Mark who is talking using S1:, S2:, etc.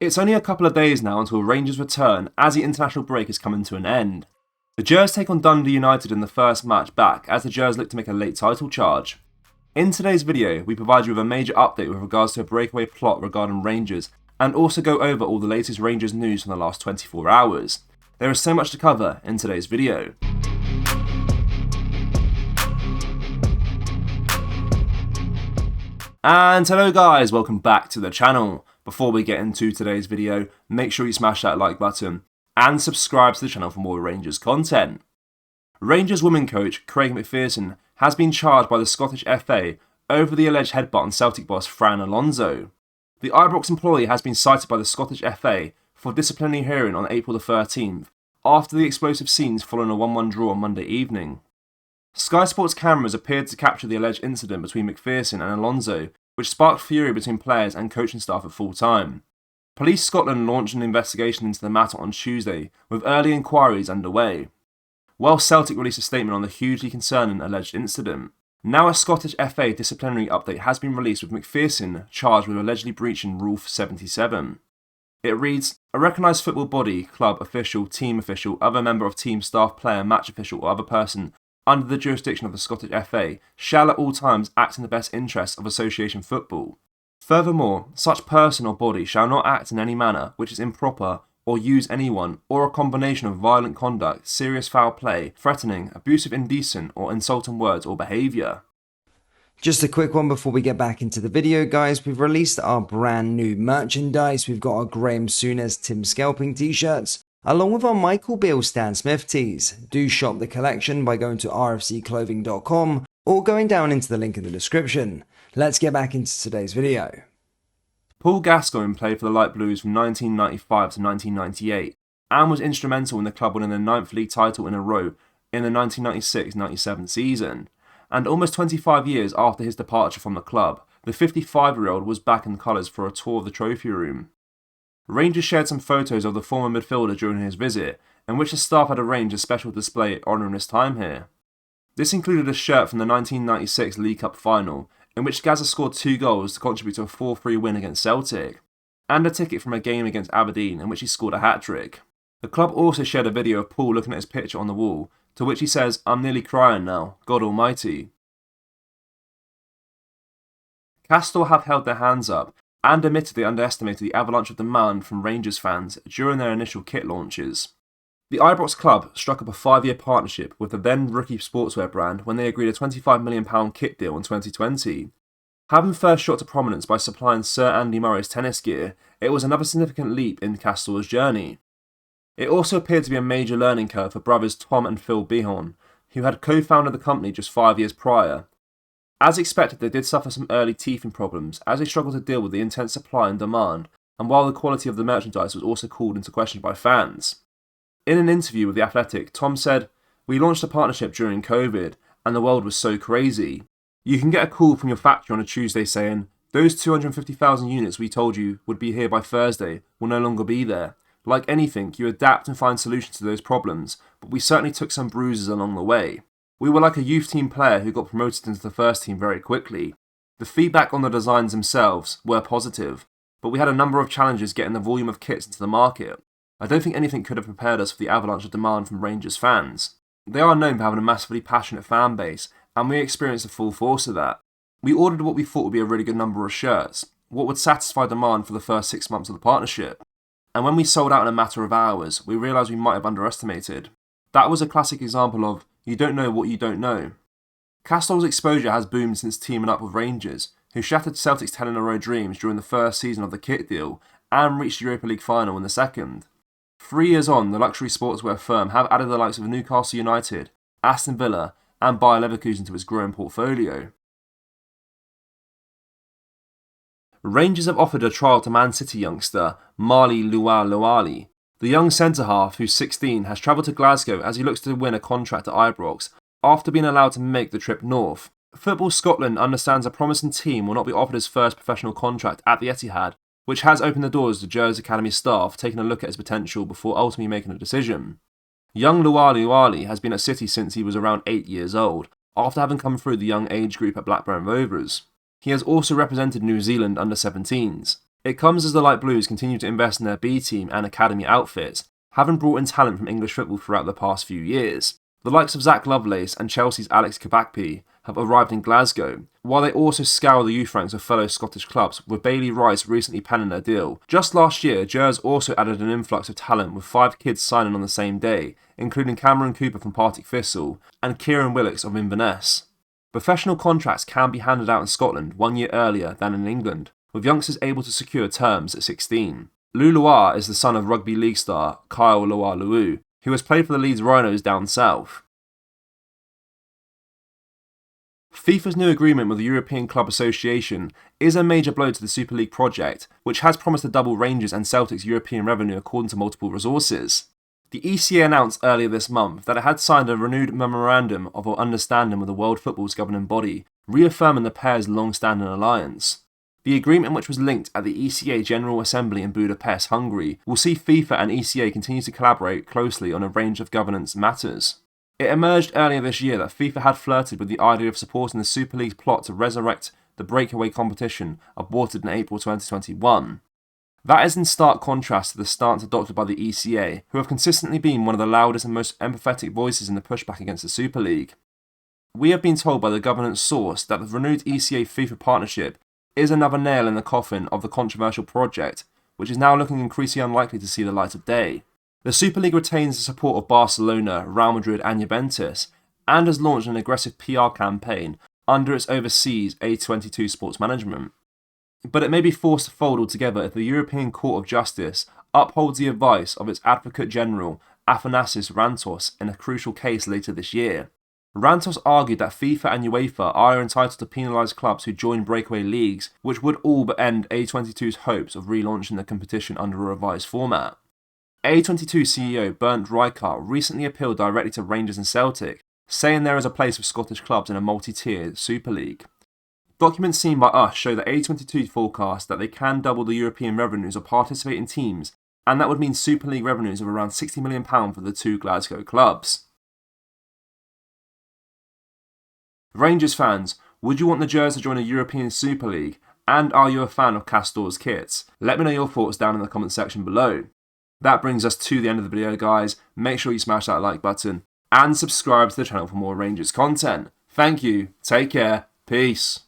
S1: It's only a couple of days now until Rangers return as the international break is coming to an end. The Gers take on Dundee United in the first match back as the Gers look to make a late title charge. In today's video, we provide you with a major update with regards to a breakaway plot regarding Rangers and also go over all the latest Rangers news from the last 24 hours. There is so much to cover in today's video. And hello guys, welcome back to the channel. Before we get into today's video, make sure you smash that like button and subscribe to the channel for more Rangers content. Rangers women coach Craig McPherson has been charged by the Scottish FA over the alleged headbutt on Celtic boss Fran Alonso. The Ibrox employee has been cited by the Scottish FA for disciplinary hearing on April the 13th after the explosive scenes following a 1-1 draw on Monday evening. Sky Sports cameras appeared to capture the alleged incident between McPherson and Alonso, which sparked fury between players and coaching staff at full time. Police Scotland launched an investigation into the matter on Tuesday, with early inquiries underway. While Celtic released a statement on the hugely concerning alleged incident, now a Scottish FA disciplinary update has been released with McPherson charged with allegedly breaching Rule 77. It reads, "A recognised football body, club official, team official, other member of team, staff, player, match official or other person under the jurisdiction of the Scottish FA shall at all times act in the best interests of association football. Furthermore, such person or body shall not act in any manner which is improper or use anyone or a combination of violent conduct, serious foul play, threatening, abusive, indecent or insulting words or behaviour."
S2: Just a quick one before we get back into the video, guys. We've released our brand new merchandise. We've got our Graham Souness Tim Scalping t-shirts, along with our Michael Beale Stan Smith tees. Do shop the collection by going to rfcclothing.com or going down into the link in the description. Let's get back into today's video.
S1: Paul Gascoigne played for the Light Blues from 1995 to 1998 and was instrumental in the club winning their 9th league title in a row in the 1996-97 season. And almost 25 years after his departure from the club, the 55-year-old was back in colours for a tour of the trophy room. Rangers shared some photos of the former midfielder during his visit, in which the staff had arranged a special display honouring his time here. This included a shirt from the 1996 League Cup final, in which Gazza scored 2 goals to contribute to a 4-3 win against Celtic, and a ticket from a game against Aberdeen in which he scored a hat-trick. The club also shared a video of Paul looking at his picture on the wall, to which he says, "I'm nearly crying now, God almighty." Castore have held their hands up and admitted they underestimated the avalanche of demand from Rangers fans during their initial kit launches. The Ibrox club struck up a 5-year partnership with the then rookie sportswear brand when they agreed a £25 million kit deal in 2020. Having first shot to prominence by supplying Sir Andy Murray's tennis gear, it was another significant leap in Castore's journey. It also appeared to be a major learning curve for brothers Tom and Phil Behorn, who had co-founded the company just 5 years prior. As expected, they did suffer some early teething problems as they struggled to deal with the intense supply and demand, and while the quality of the merchandise was also called into question by fans. In an interview with The Athletic, Tom said, "We launched a partnership during COVID, and the world was so crazy. You can get a call from your factory on a Tuesday saying, 'Those 250,000 units we told you would be here by Thursday will no longer be there.' Like anything, you adapt and find solutions to those problems, but we certainly took some bruises along the way. We were like a youth team player who got promoted into the first team very quickly. The feedback on the designs themselves were positive, but we had a number of challenges getting the volume of kits into the market. I don't think anything could have prepared us for the avalanche of demand from Rangers fans. They are known for having a massively passionate fan base, and we experienced the full force of that. We ordered what we thought would be a really good number of shirts, what would satisfy demand for the first 6 months of the partnership. And when we sold out in a matter of hours, we realised we might have underestimated. That was a classic example of, you don't know what you don't know." Castore's exposure has boomed since teaming up with Rangers, who shattered Celtic's 10-in-a-row dreams during the first season of the kit deal and reached the Europa League final in the second. 3 years on, the luxury sportswear firm have added the likes of Newcastle United, Aston Villa and Bayer Leverkusen to its growing portfolio. Rangers have offered a trial to Man City youngster Mali Luali. The young centre-half, who's 16, has travelled to Glasgow as he looks to win a contract at Ibrox after being allowed to make the trip north. Football Scotland understands a promising team will not be offered his first professional contract at the Etihad, which has opened the doors to Gers Academy staff taking a look at his potential before ultimately making a decision. Young Luali has been at City since he was around 8 years old, after having come through the young age group at Blackburn Rovers. He has also represented New Zealand under-17s. It comes as the Light Blues continue to invest in their B team and academy outfits, having brought in talent from English football throughout the past few years. The likes of Zach Lovelace and Chelsea's Alex Kabakpi have arrived in Glasgow, while they also scour the youth ranks of fellow Scottish clubs, with Bailey Rice recently penning their deal. Just last year, Gers also added an influx of talent, with 5 kids signing on the same day, including Cameron Cooper from Partick Thistle and Kieran Willocks of Inverness. Professional contracts can be handed out in Scotland 1 year earlier than in England, with youngsters able to secure terms at 16. Lou Loire is the son of rugby league star Kyle Loire-Lou, who has played for the Leeds Rhinos down south. FIFA's new agreement with the European Club Association is a major blow to the Super League project, which has promised to double Rangers and Celtic's European revenue according to multiple resources. The ECA announced earlier this month that it had signed a renewed memorandum of understanding with the World Football's governing body, reaffirming the pair's long-standing alliance. The agreement, which was linked at the ECA General Assembly in Budapest, Hungary, will see FIFA and ECA continue to collaborate closely on a range of governance matters. It emerged earlier this year that FIFA had flirted with the idea of supporting the Super League's plot to resurrect the breakaway competition aborted in April 2021. That is in stark contrast to the stance adopted by the ECA, who have consistently been one of the loudest and most empathetic voices in the pushback against the Super League. We have been told by the governance source that the renewed ECA-FIFA partnership is another nail in the coffin of the controversial project, which is now looking increasingly unlikely to see the light of day. The Super League retains the support of Barcelona, Real Madrid and Juventus, and has launched an aggressive PR campaign under its overseas A22 sports management. But it may be forced to fold altogether if the European Court of Justice upholds the advice of its Advocate General, Athanasis Rantos, in a crucial case later this year. Rantos argued that FIFA and UEFA are entitled to penalise clubs who join breakaway leagues, which would all but end A22's hopes of relaunching the competition under a revised format. A22 CEO Bernd Rijkaard recently appealed directly to Rangers and Celtic, saying there is a place for Scottish clubs in a multi-tiered Super League. Documents seen by us show that A22 forecast that they can double the European revenues of participating teams, and that would mean Super League revenues of around £60 million for the 2 Glasgow clubs. Rangers fans, would you want the Gers to join a European Super League, and are you a fan of Castore's kits? Let me know your thoughts down in the comment section below. That brings us to the end of the video, guys. Make sure you smash that like button and subscribe to the channel for more Rangers content. Thank you, take care, peace.